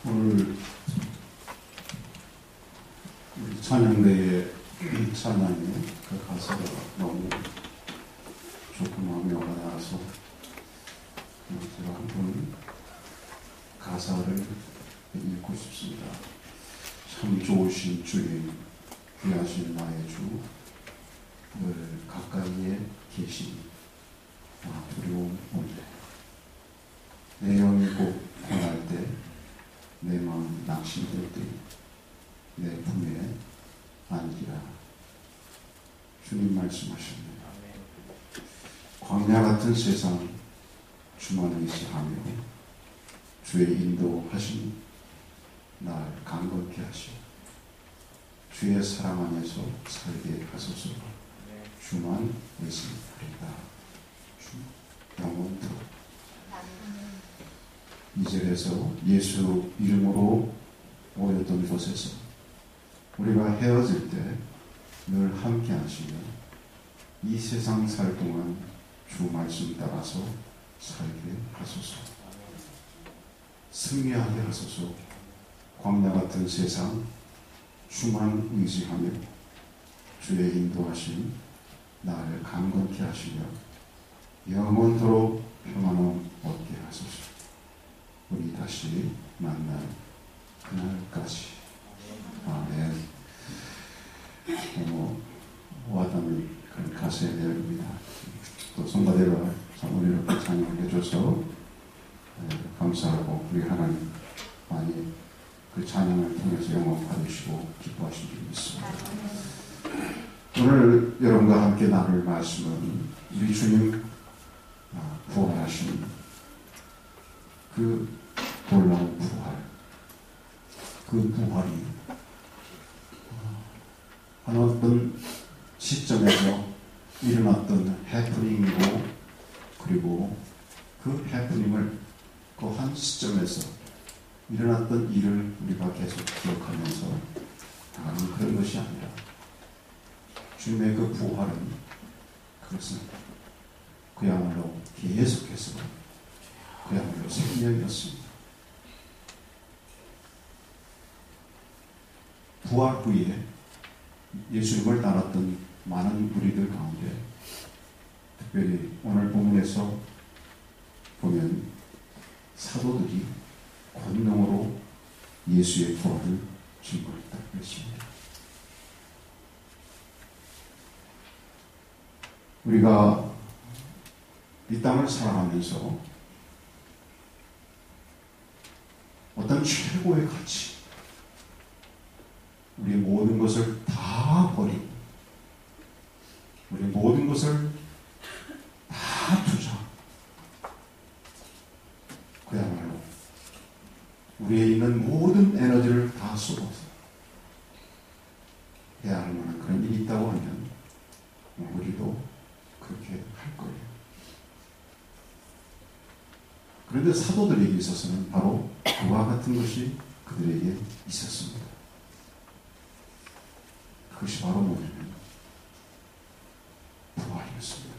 오늘 우리 찬양대의 찬양의 그 가사가 너무 좋고 마음에 와닿아서 제가 한번 가사를 읽고 싶습니다. 참 좋으신 주님, 귀하신 나의 주, 늘 가까이에 계시니 두려움 없네. 내 영이 곧 고날 때, 내 마음 낙심될 때 내 품에 안기라. 주님 말씀하십니다. 광야 같은 세상 주만 의지하며 주의 인도하심 날 강건케 하시오. 주의 사랑 안에서 살게 하소서. 주만 의지하리다. 주 영원토록. 2절에서 예수 이름으로 모였던 곳에서 우리가 헤어질 때 늘 함께 하시며 이 세상 살 동안 주 말씀 따라서 살게 하소서. 승리하게 하소서. 광야 같은 세상 주만 의지하며 주의 인도하심 나를 강건케 하시며 영원토록 평안함 얻게 하소서. 우리 다시 만날 그날까지. 아멘. 와닿는 그런 가사의 내용입니다. 또 성가대가 참 이렇게 찬양을 해줘서 감사하고 우리 하나님 많이 그 찬양을 통해서 영광 받으시고 기뻐하신 줄 믿습니다. 오늘 여러분과 함께 나눌 말씀은 우리 주님 부활하신 그 놀라운 부활, 그 부활이 어떤 시점에서 일어났던 해프닝이고, 그리고 그 해프닝을 그 한 시점에서 일어났던 일을 우리가 계속 기억하면서 나가는 그런 것이 아니라 주님의 그 부활은 그것은 그야말로 계속해서 그야말로 생명이었습니다. 부활 후에 예수님을 따랐던 많은 우리들 가운데 특별히 오늘 본문에서 보면 사도들이 권능으로 예수의 부활을 증거했다고 했습니다. 우리가 이 땅을 살아가면서 어떤 최고의 가치, 우리의 모든 것을 다 버리고 우리의 모든 것을 다 투자, 그야말로 우리에 있는 모든 에너지를 다 쏟아서 해야 할 만한 그런 일이 있다고 하면 우리도 그렇게 할 거예요. 그런데 사도들에게 있어서는 바로 그와 같은 것이 그들에게 있었습니다. 그것이 바로 뭐냐면 부활이었습니다.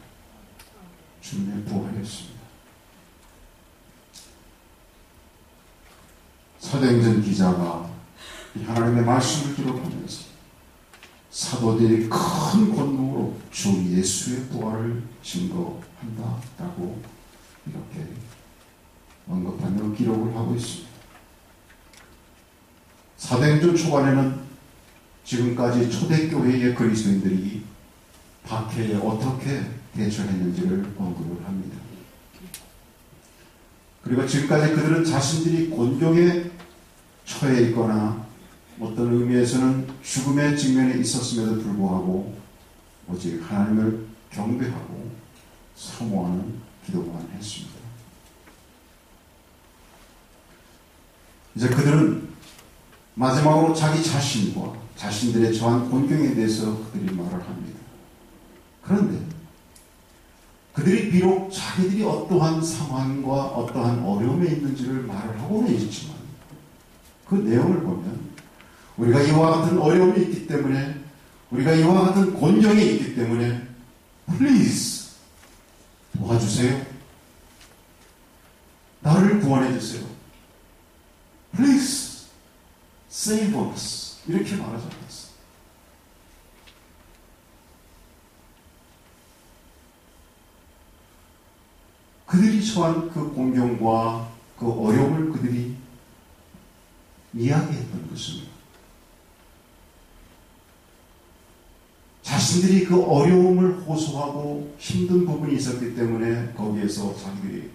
주님의 부활이었습니다. 사도행전 기자가 이 하나님의 말씀을 기록하면서 사도들이 큰 권능으로 주 예수의 부활을 증거한다라고 이렇게 언급하며 기록을 하고 있습니다. 사도행전 초반에는 지금까지 초대교회의 그리스도인들이 박해에 어떻게 대처했는지를 언급을 합니다. 그리고 지금까지 그들은 자신들이 곤경에 처해 있거나 어떤 의미에서는 죽음의 직면에 있었음에도 불구하고 오직 하나님을 경배하고 사모하는 기도만 했습니다. 이제 그들은 마지막으로 자기 자신과 자신들의 처한 곤경에 대해서 그들이 말을 합니다. 그런데 그들이 비록 자기들이 어떠한 상황과 어떠한 어려움에 있는지를 말을 하고는 있지만 그 내용을 보면 우리가 이와 같은 어려움이 있기 때문에, 우리가 이와 같은 곤경에 있기 때문에 please 도와주세요. 나를 구원해 주세요. Please save us. 이렇게 말하지 않았어. 그들이 처한 그 공경과 그 어려움을 그들이 이야기했던 것입니다. 자신들이 그 어려움을 호소하고 힘든 부분이 있었기 때문에 거기에서 자기들이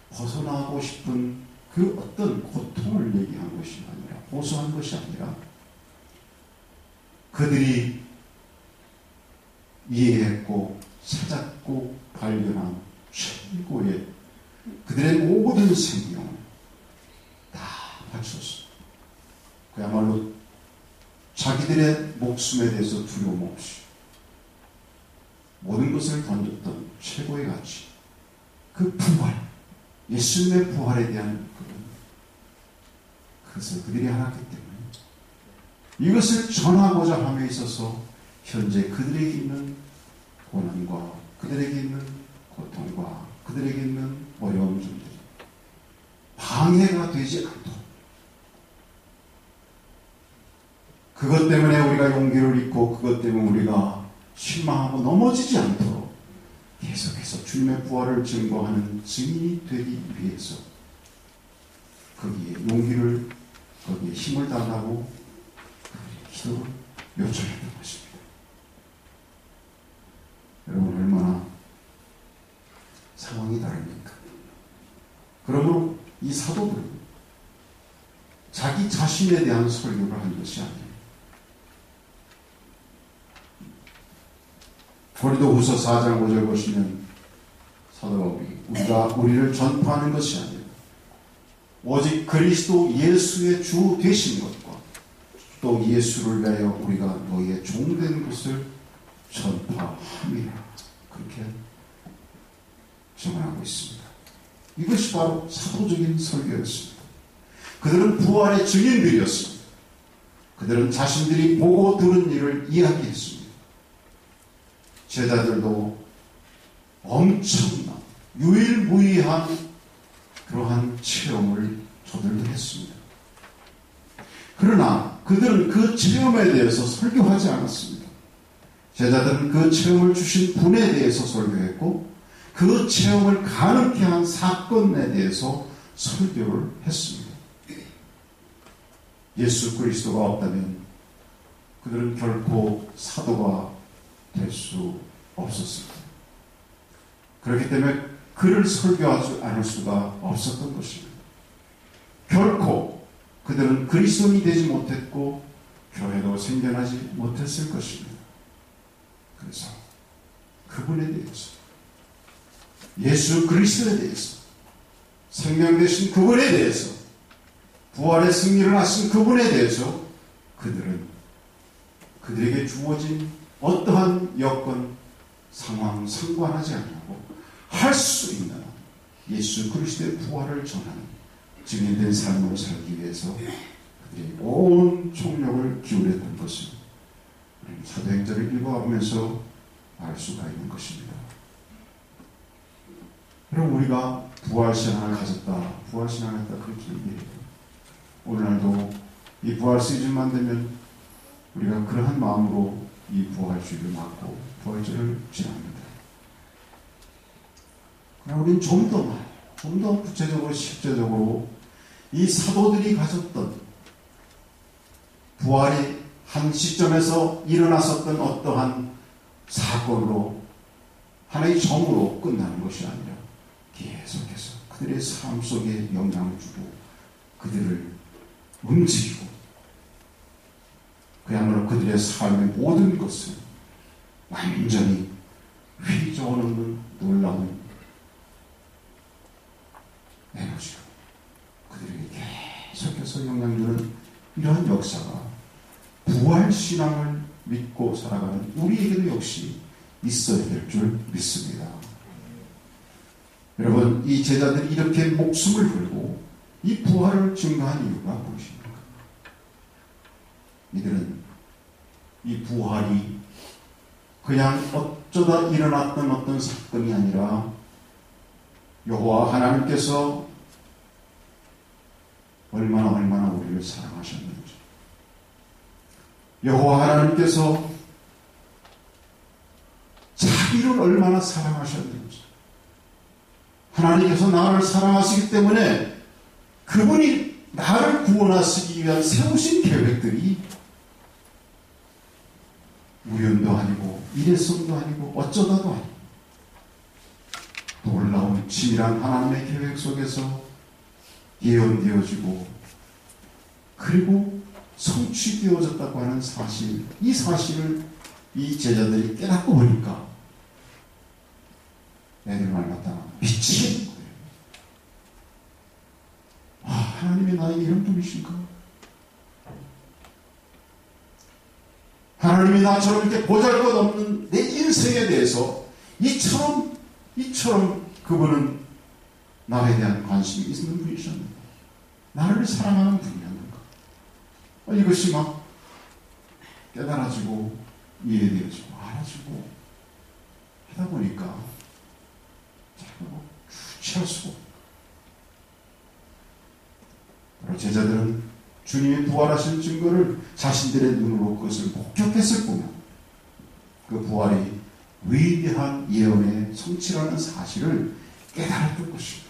벗어나고 싶은 그 어떤 고통을 얘기한 것이 아니라, 호소한 것이 아니라, 그들이 이해했고 찾았고 발견한 최고의 그들의 모든 생명을 다 바쳤어. 그야말로 자기들의 목숨에 대해서 두려움 없이 모든 것을 던졌던 최고의 가치, 그 부활, 예수님의 부활에 대한 그것을 그들이 알았기 때문에 이것을 전하고자 함에 있어서 현재 그들에게 있는 고난과 그들에게 있는 고통과 그들에게 있는 어려운 점들이 방해가 되지 않도록, 그것 때문에 우리가 용기를 잃고 그것 때문에 우리가 실망하고 넘어지지 않도록 계속해서 주님의 부활을 증거하는 증인이 되기 위해서 거기에 용기를, 거기에 힘을 달라고 기도를 요청했던 것입니다. 여러분, 얼마나 상황이 다릅니까? 그러므로 이 사도들은 자기 자신에 대한 설교를 한 것이 아니에요. 고린도후서 4장 5절 보시면 사도 바울이 우리를 전파하는 것이 아니라 오직 그리스도 예수의 주 되신 것과 또 예수를 위하여 우리가 너희의 종된 것을 전파함이라, 그렇게 증언하고 있습니다. 이것이 바로 사도적인 설교였습니다. 그들은 부활의 증인들이었습니다. 그들은 자신들이 보고 들은 일을 이야기했습니다. 제자들도 엄청난 유일무이한 그러한 체험을 저들도 했습니다. 그러나 그들은 그 체험에 대해서 설교하지 않았습니다. 제자들은 그 체험을 주신 분에 대해서 설교했고 그 체험을 가능케 한 사건에 대해서 설교를 했습니다. 예수 그리스도가 없다면 그들은 결코 사도가 될 수 없었습니다. 그렇기 때문에 그를 설교하지 않을 수가 없었던 것입니다. 결코 그들은 그리스도인이 되지 못했고 교회도 생겨나지 못했을 것입니다. 그래서 그분에 대해서, 예수 그리스도에 대해서, 생명 되신 그분에 대해서, 부활의 승리를 하신 그분에 대해서 그들은 그들에게 주어진 어떠한 여건, 상황 상관하지 않고 할 수 있는 예수 그리스도의 부활을 전하는 증인된 삶으로 살기 위해서 그들이 온 총력을 기울였던 것을 사도행전을 읽어보면서 알 수가 있는 것입니다. 그럼 우리가 부활신앙을 가졌다, 부활신앙을 했다, 그렇게 얘기해요. 오늘날도 이 부활 시즌만 되면 우리가 그러한 마음으로 이 부활주의를 맞고 부활주의를 지납니다. 그러나 우리는 좀 더 구체적으로 실제적으로 이 사도들이 가졌던 부활이 한 시점에서 일어났었던 어떠한 사건으로 하나의 정으로 끝나는 것이 아니라 계속해서 그들의 삶 속에 영향을 주고 그들을 움직이고 그야말로 그들의 삶의 모든 것을 완전히 휘저어놓는 놀라운 에너지로 그들에게 계속해서 영향주는 이러한 역사가 부활신앙을 믿고 살아가는 우리에게도 역시 있어야 될 줄 믿습니다. 여러분, 이 제자들이 이렇게 목숨을 걸고 이 부활을 증거한 이유가 무엇입니까? 이들은 이 부활이 그냥 어쩌다 일어났던 어떤 사건이 아니라 여호와 하나님께서 얼마나 우리를 사랑하셨는지, 여호와 하나님께서 자기를 얼마나 사랑하셨는지, 하나님께서 나를 사랑하시기 때문에 그분이 나를 구원하시기 위한 세우신 계획들이 우연도 아니고 일회성도 아니고 어쩌다도 아니고 놀라운 치밀한 하나님의 계획 속에서 예언되어지고 그리고 성취되어졌다고 하는 사실, 이 사실을 이 제자들이 깨닫고 보니까 애들 말 맞다 미치겠는 거예요. 아, 하나님이 나에게 이런 분이신가? 하나님이 나처럼 이렇게 보잘것없는 내 인생에 대해서 이처럼 그분은 나에 대한 관심이 있는 분이셨는가? 나를 사랑하는 분이었는가? 이것이 막 깨달아지고 이해되어지고 알아지고 하다 보니까 자꾸 주체할 수가 없다. 바로 제자들은 주님이 부활하신 증거를 자신들의 눈으로 그것을 목격했을 뿐 그 부활이 위대한 예언의 성취라는 사실을 깨달았던 것입니다.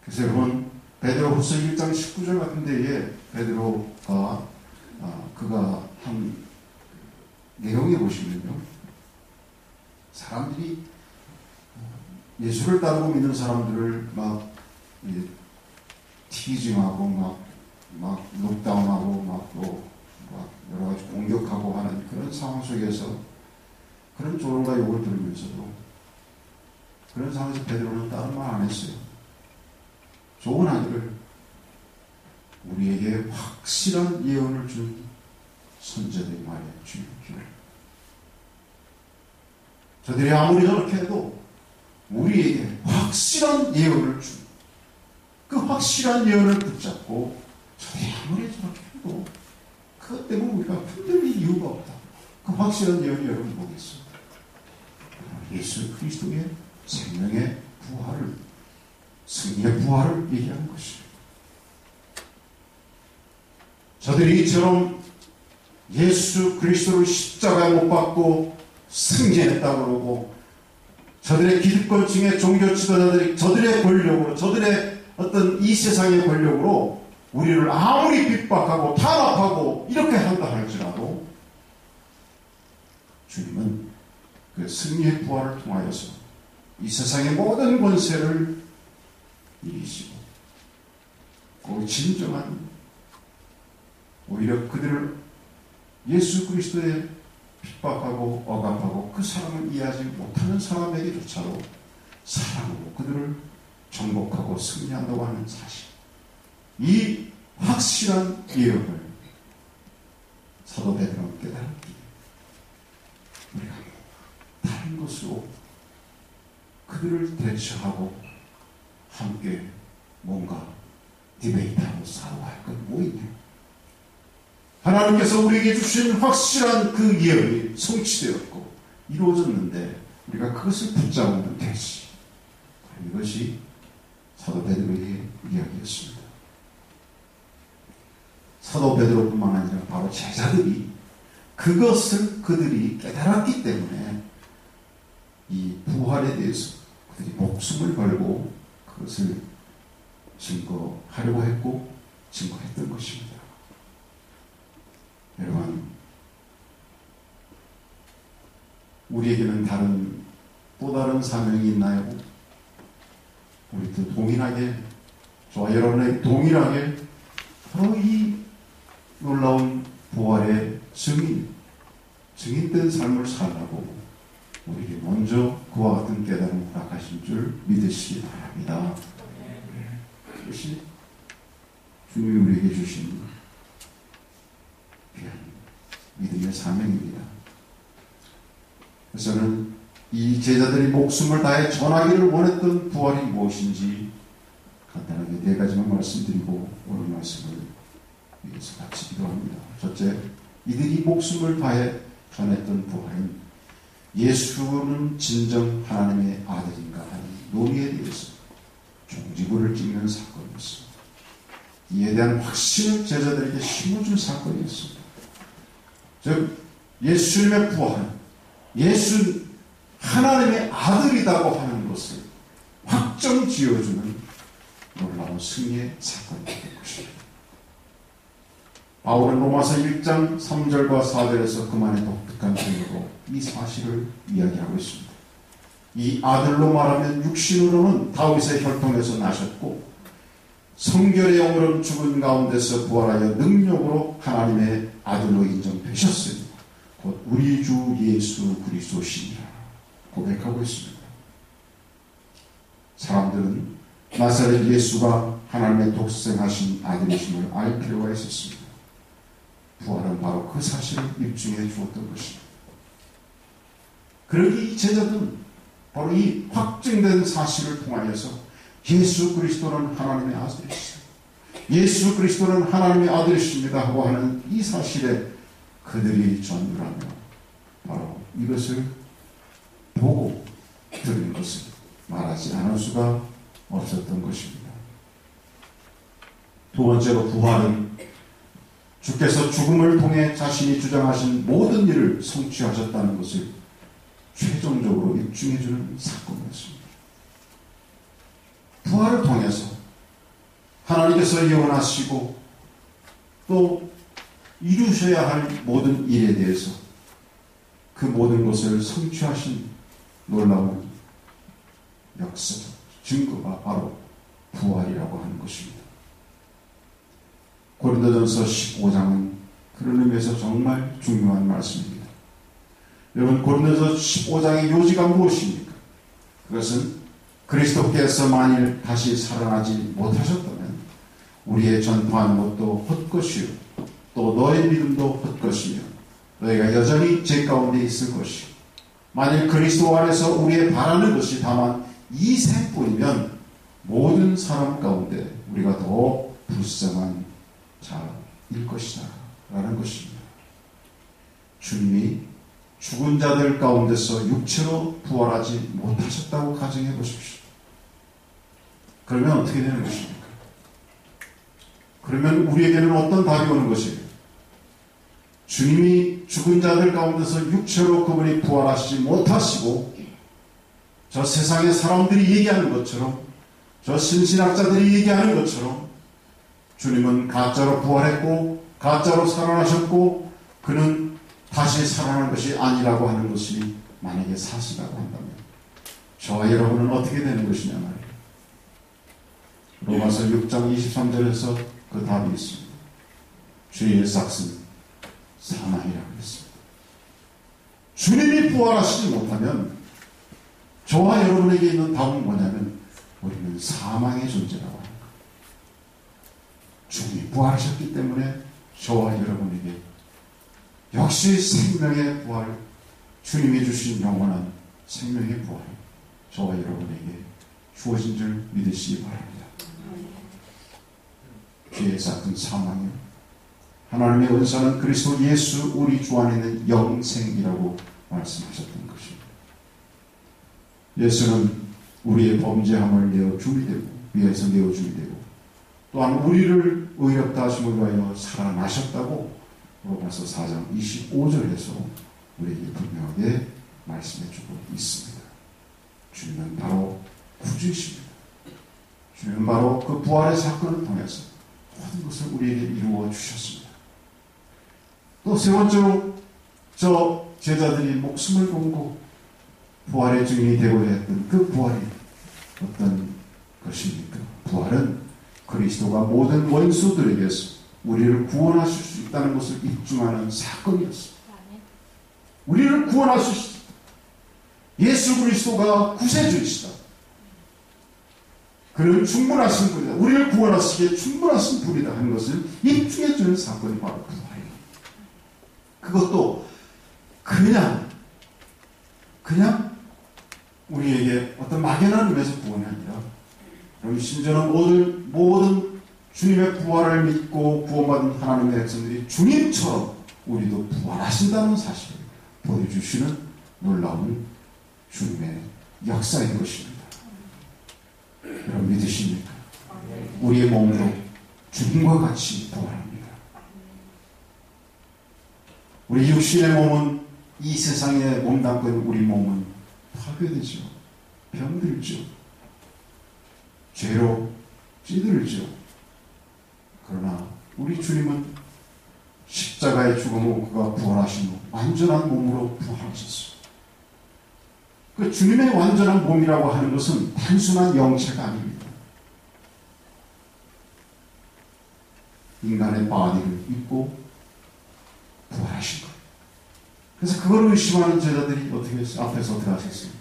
그래서 여러분, 베드로후서 1장 19절 같은 데에 베드로가 그가 한 내용에 보시면요, 사람들이 예수를 따르고 믿는 사람들을 막 티징하고 막 록다운하고 또 여러 가지 공격하고 하는 그런 상황 속에서 그런 조롱과 욕을 들으면서도 그런 상황에서 베드로는 다른 말 안 했어요. 좋은 아들을, 우리에게 확실한 예언을 준 선제들이 말이야, 주님 기를. 저들이 아무리 저렇게 해도 우리에게 확실한 예언을 준, 그 확실한 예언을 붙잡고 저들이 아무리 저렇게 해도 그것 때문에 우리가 흔들릴 이유가 없다. 그 확실한 예언이 여러분 뭐겠어요? 예수 그리스도의 생명의 부활을, 승리의 부활을 얘기하는 것입니다. 저들이 이처럼 예수 그리스도를 십자가에 못 박고 승진했다고 그러고, 저들의 기득권층의 종교 지도자들이 저들의 권력으로, 저들의 어떤 이 세상의 권력으로 우리를 아무리 핍박하고 탄압하고 이렇게 한다 할지라도 주님은 그 승리의 부활을 통하여서 이 세상의 모든 권세를 이기시고, 그 진정한, 오히려 그들을 예수 그리스도에 핍박하고 억압하고 그 사람을 이해하지 못하는 사람에게조차도 사랑으로 그들을 정복하고 승리한다고 하는 사실, 이 확실한 예언을 사도 베드로는 깨달았기에 우리가 다른 것으로 그들을 대처하고 함께 뭔가 디베이트하고 싸워야 할 건 뭐 있냐? 하나님께서 우리에게 주신 확실한 그 예언이 성취되었고 이루어졌는데 우리가 그것을 붙잡으면 되지. 이것이 사도 베드로의 이야기였습니다. 사도 베드로뿐만 아니라 바로 제자들이 그것을 그들이 깨달았기 때문에 이 부활에 대해서 그들이 목숨을 걸고 그것을 증거하려고 했고 증거했던 것입니다. 여러분, 우리에게는 또 다른 사명이 있나요? 우리도 동일하게, 저와 여러분에게 동일하게 바로 이 놀라운 부활의 증인된 삶을 살라고 우리에게 먼저 그와 같은 깨달음을 허락하신 줄 믿으시기 바랍니다. 그것이 주님이 우리에게 주신 귀한 믿음의 사명입니다. 그래서 저는 이 제자들이 목숨을 다해 전하기를 원했던 부활이 무엇인지 간단하게 4가지만 말씀드리고 오늘 말씀을 위해서 같이 기도합니다. 첫째, 이들이 목숨을 다해 전했던 부활은 예수는 진정 하나님의 아들인가 하는 논의에 대해서 종지부를 찍는 사건이었습니다. 이에 대한 확신을 제자들에게 심어준 사건이었습니다. 즉 예수님의 부활은 예수 하나님의 아들이라고 하는 것을 확정 지어주는 놀라운 승리의 사건이 된 것입니다. 바울은 로마서 1장 3절과 4절에서 그만의 독특한 표현으로 이 사실을 이야기하고 있습니다. 이 아들로 말하면 육신으로는 다윗의 혈통에서 나셨고 성결의 영으로는 죽은 가운데서 부활하여 능력으로 하나님의 아들로 인정되셨으니 곧 우리 주 예수 그리스도시니라 고백하고 있습니다. 사람들은 나사렛 예수가 하나님의 독생하신 아들이심을 알 필요가 있었습니다. 부활은 바로 그 사실을 입증해 주었던 것입니다. 그러기 이 제자들은 바로 이 확증된 사실을 통하여서 예수 그리스도는 하나님의 아들이시다, 예수 그리스도는 하나님의 아들이십니다 하고 하는 이 사실에 그들이 전율하며 바로 이것을 보고 들은 것을 말하지 않을 수가 없었던 것입니다. 두 번째로 부활은 주께서 죽음을 통해 자신이 주장하신 모든 일을 성취하셨다는 것을 최종적으로 입증해주는 사건이었습니다. 부활을 통해서 하나님께서 예언하시고 또 이루셔야 할 모든 일에 대해서 그 모든 것을 성취하신 놀라운 역사, 증거가 바로 부활이라고 하는 것입니다. 고린도전서 15장은 그런 의미에서 정말 중요한 말씀입니다. 여러분, 고린도전서 15장의 요지가 무엇입니까? 그것은 그리스도께서 만일 다시 살아나지 못하셨다면 우리의 전파하는 것도 헛것이요 또 너의 믿음도 헛것이며 너희가 여전히 죄 가운데 있을 것이요 만일 그리스도 안에서 우리의 바라는 것이 다만 이 생뿐이면 모든 사람 가운데 우리가 더 불쌍한 자일 것이다 라는 것입니다. 주님이 죽은 자들 가운데서 육체로 부활하지 못하셨다고 가정해 보십시오. 그러면 어떻게 되는 것입니까? 그러면 우리에게는 어떤 답이 오는 것이에요? 주님이 죽은 자들 가운데서 육체로 그분이 부활하시지 못하시고 저 세상의 사람들이 얘기하는 것처럼 저 신신학자들이 얘기하는 것처럼 주님은 가짜로 부활했고 가짜로 살아나셨고 그는 다시 살아난 것이 아니라고 하는 것이 만약에 사실이라고 한다면 저와 여러분은 어떻게 되는 것이냐 말이에요. 로마서 6장 23절에서 그 답이 있습니다. 주의 삭은 사망이라고 했습니다. 주님이 부활하시지 못하면 저와 여러분에게 있는 답은 뭐냐면 우리는 사망의 존재라고 하는 거예요. 주님이 부활하셨기 때문에 저와 여러분에게 역시 생명의 부활, 주님이 주신 영원한 생명의 부활 저와 여러분에게 주어진 줄 믿으시기 바랍니다. 죄의 삭은 사망이요 하나님의 은사는 그리스도 예수 우리 주 안에 있는 영생이라고 말씀하셨던 것입니다. 예수는 우리의 범죄함을 내어줌이 되고 위에서 내어줌이 되고 또한 우리를 의롭다 하심을 위하여 살아나셨다고 로마서 4장 25절에서 우리에게 분명하게 말씀해주고 있습니다. 주님은 바로 구주이십니다. 주님은 바로 그 부활의 사건을 통해서 모든 것을 우리에게 이루어 주셨습니다. 또 세 번째로 저 제자들이 목숨을 걸고 부활의 증인이 되고자 했던 그 부활이 어떤 것입니까? 부활은 그리스도가 모든 원수들에게서 우리를 구원하실 수 있다는 것을 입증하는 사건이었습니다. 우리를 구원하실 수 있다. 예수 그리스도가 구세주이시다. 그는 충분하신 분이다. 우리를 구원하시기에 충분하신 분이다 하는 것을 입증해주는 사건이 바로 부활이에요. 그것도 그냥 우리에게 어떤 막연한 의미에서 구원이 아니라 그럼 심지어는 모든 주님의 부활을 믿고 구원받은 하나님의 백성들이 주님처럼 우리도 부활하신다는 사실을 보여주시는 놀라운 주님의 역사인 것입니다. 여러분 믿으십니까? 우리의 몸도 주님과 같이 부활합니다. 우리 육신의 몸은 이 세상에 몸담고 있는 우리 몸은 파괴되죠. 병들죠. 죄로 찌들죠. 그러나 우리 주님은 십자가의 죽음으로 그가 부활하신 후 완전한 몸으로 부활하셨어요. 그 주님의 완전한 몸이라고 하는 것은 단순한 영체가 아닙니다. 인간의 바디를 입고 부활하신 거예요. 그래서 그걸 의심하는 제자들이 어떻게 했어요? 앞에서 어떻게 하셨어요?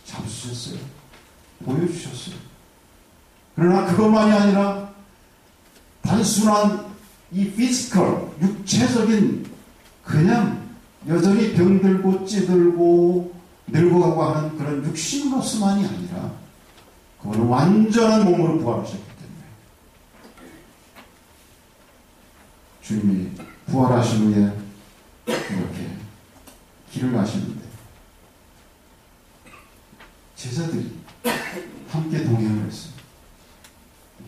잡수셨어요. 보여주셨어요. 그러나 그것만이 아니라 단순한 이 피지컬, 육체적인 그냥 여전히 병들고 찌들고 늙어가고 하는 그런 육신으로서만이 아니라 그거는 완전한 몸으로 부활하셨기 때문에 주님이 부활하신 후에 이렇게 길을 가시는데 제자들이 함께 동행을 했어요.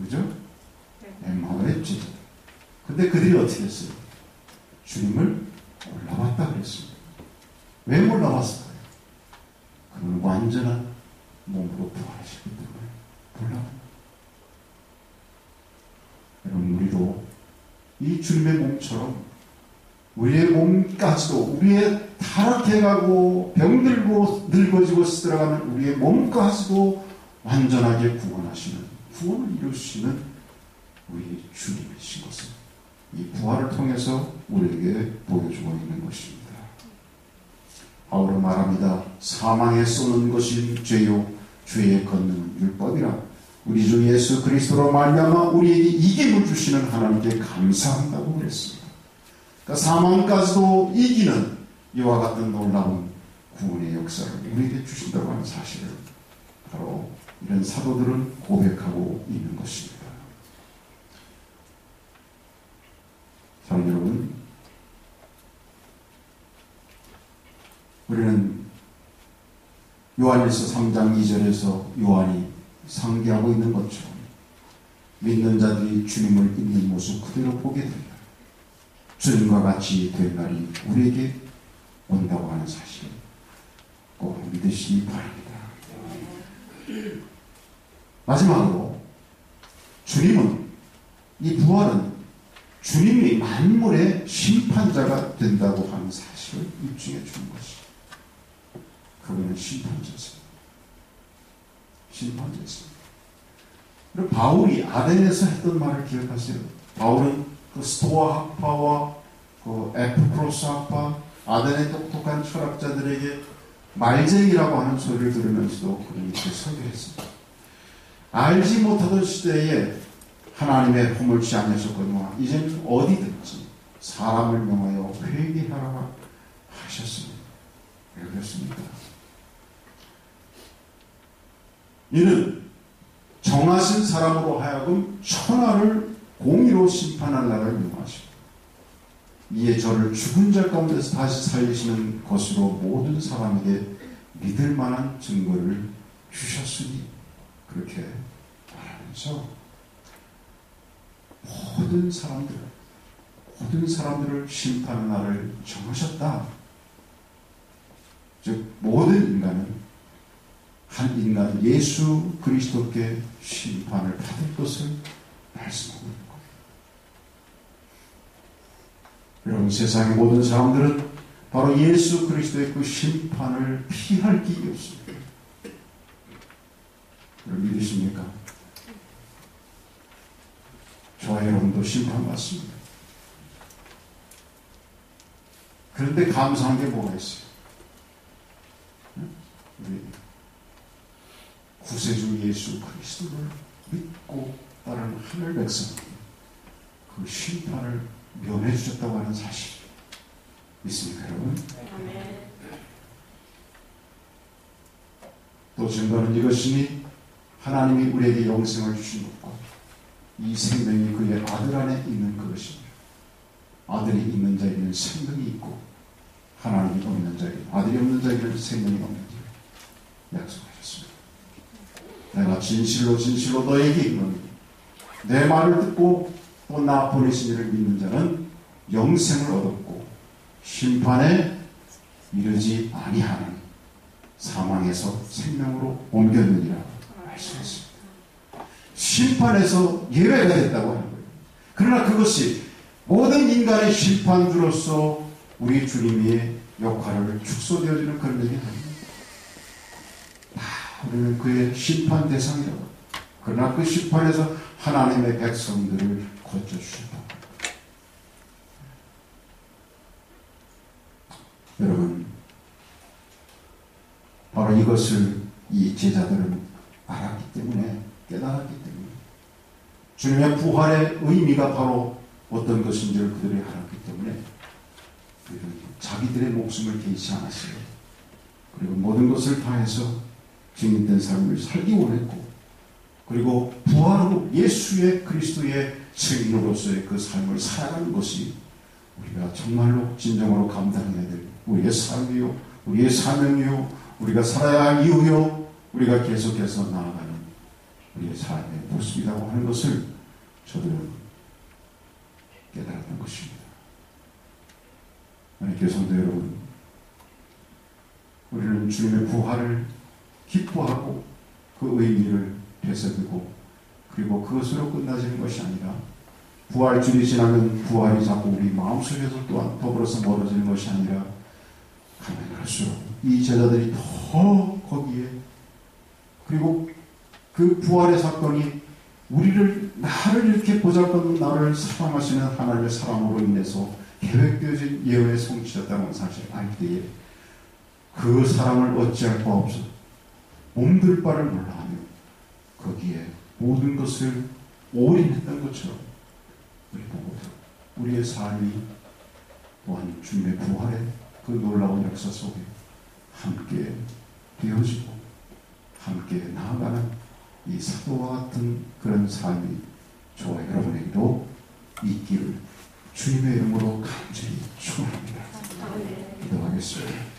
그죠? 엠마오의 제자들. 근데 그들이 어떻게 했어요? 주님을 몰라봤다 그랬습니다. 왜 몰라봤을까요? 그는 완전한 몸으로 부활하시기 때문에 몰라봤다. 여러분, 우리도 이 주님의 몸처럼 우리의 몸까지도 우리의 타락해가고 병들고 늙어지고 쓰러가는 우리의 몸까지도 완전하게 구원하시는, 구원을 이루시는 우리 주님이신 것을 이 부활을 통해서 우리에게 보여주고 있는 것입니다. 바울은 말합니다. 사망에 쏘는 것이 죄요 죄의 걷는 율법이라. 우리 주 예수 그리스도로 말미암아 우리에게 이김을 주시는 하나님께 감사한다고 그랬습니다. 그러니까 사망까지도 이기는 이와 같은 놀라운 구원의 역사를 우리에게 주신다고 하는 사실을 바로 이런 사도들은 고백하고 있는 것입니다. 사랑하는 여러분, 우리는 요한일서 3장 2절에서 요한이 상기하고 있는 것처럼 믿는 자들이 주님을 있는 모습 그대로 보게 된다. 주님과 같이 될 날이 우리에게 온다고 하는 사실 꼭 믿으시기 바랍니다. 마지막으로 주님은, 이 부활은 주님이 만물의 심판자가 된다고 하는 사실을 입증해 주는 것입니다. 그분은 심판자였습니다. 심판자였습니다. 그리고 바울이 아덴에서 했던 말을 기억하세요. 바울은 그 스토아 학파와 그 에프크로스 학파, 아덴의 똑똑한 철학자들에게 말쟁이라고 하는 소리를 들으면서도 그런 이렇게 설교했습니다. 알지 못하던 시대에 하나님의 허물치 아니하셨거니와 이제는 어디든지 사람을 명하여 회개하라 하셨습니다. 그렇습니다. 이는 정하신 사람으로 하여금 천하를 공의로 심판할 날을 명하시고 이에 저를 죽은 자 가운데서 다시 살리시는 것으로 모든 사람에게 믿을 만한 증거를 주셨으니, 그렇게 말하면서 모든 사람들을 심판하는 날을 정하셨다. 즉 모든 인간은 한 인간 예수 그리스도께 심판을 받을 것을 말씀하고 있는 겁니다. 여러분, 세상의 모든 사람들은 바로 예수 그리스도의 그 심판을 피할 길이 없습니다. 여러분 믿으십니까? 저와 여러분도 심판받습니다. 그런데 감사한 게 뭐가 있어요? 우리 구세주 예수 그리스도를 믿고 따르는 하늘 백성이 그 심판을 면해 주셨다고 하는 사실 믿습니까, 여러분? 또 증거는 이것이니 하나님이 우리에게 영생을 주신 것과 이 생명이 그의 아들 안에 있는 그것입니다. 아들이 있는 자에게는 생명이 있고 하나님이 없는 자에게는, 아들이 없는 자에게는 생명이 없는 자 약속하셨습니다. 내가 진실로 너에게 이르노니 내 말을 듣고 또 나 보내신 이를 믿는 자는 영생을 얻었고 심판에 이르지 아니하는 사망에서 생명으로 옮겼느니라 말씀했습니다. 심판에서 예외가 됐다고 하는 거예요. 그러나 그것이 모든 인간의 심판주로서 우리 주님의 역할을 축소되어지는 그런 얘기는 아닙니다. 다 우리는 그의 심판 대상이라고. 그러나 그 심판에서 하나님의 백성들을 거쳐주신다. 여러분, 바로 이것을 이 제자들은 알았기 때문에, 깨달았기 때문에 주님의 부활의 의미가 바로 어떤 것인지를 그들이 알았기 때문에 자기들의 목숨을 개의치 않았어요. 그리고 모든 것을 다해서 증인된 삶을 살기 원했고, 그리고 부활로 예수의 그리스도의 증인으로서의 그 삶을 살아가는 것이 우리가 정말로 진정으로 감당해야 될 우리의 삶이요, 우리의 사명이요, 우리가 살아야 할 이유요, 우리가 계속해서 나아가는 우리의 삶의 모습이라고 하는 것을 저들은 깨달았던 것입니다. 만약 교성도 여러분, 우리는 주님의 부활을 기뻐하고 그 의미를 되새기고, 그리고 그것으로 끝나지는 것이 아니라 부활주일이 지나면 부활이 자꾸 우리 마음속에서 또한 더불어서 멀어지는 것이 아니라 가면 갈수록 이 제자들이 더 거기에, 그리고 그 부활의 사건이 나를 이렇게 보잘것없는 나를 사랑하시는 하나님의 사랑으로 인해서 계획되어진 예언의 성취였다는 사실을 알 때에 그 사랑을 어찌할 바 없어 몸둘 바를 몰라하며 거기에 모든 것을 올인했던 것처럼 우리 보고도 우리의 삶이 또한 주님의 부활의 그 놀라운 역사 속에 함께 되어지고 함께 나아가는 이 사도와 같은 그런 삶이 저와 여러분에게도 있기를 주님의 이름으로 간절히 축원합니다. 기도하겠습니다.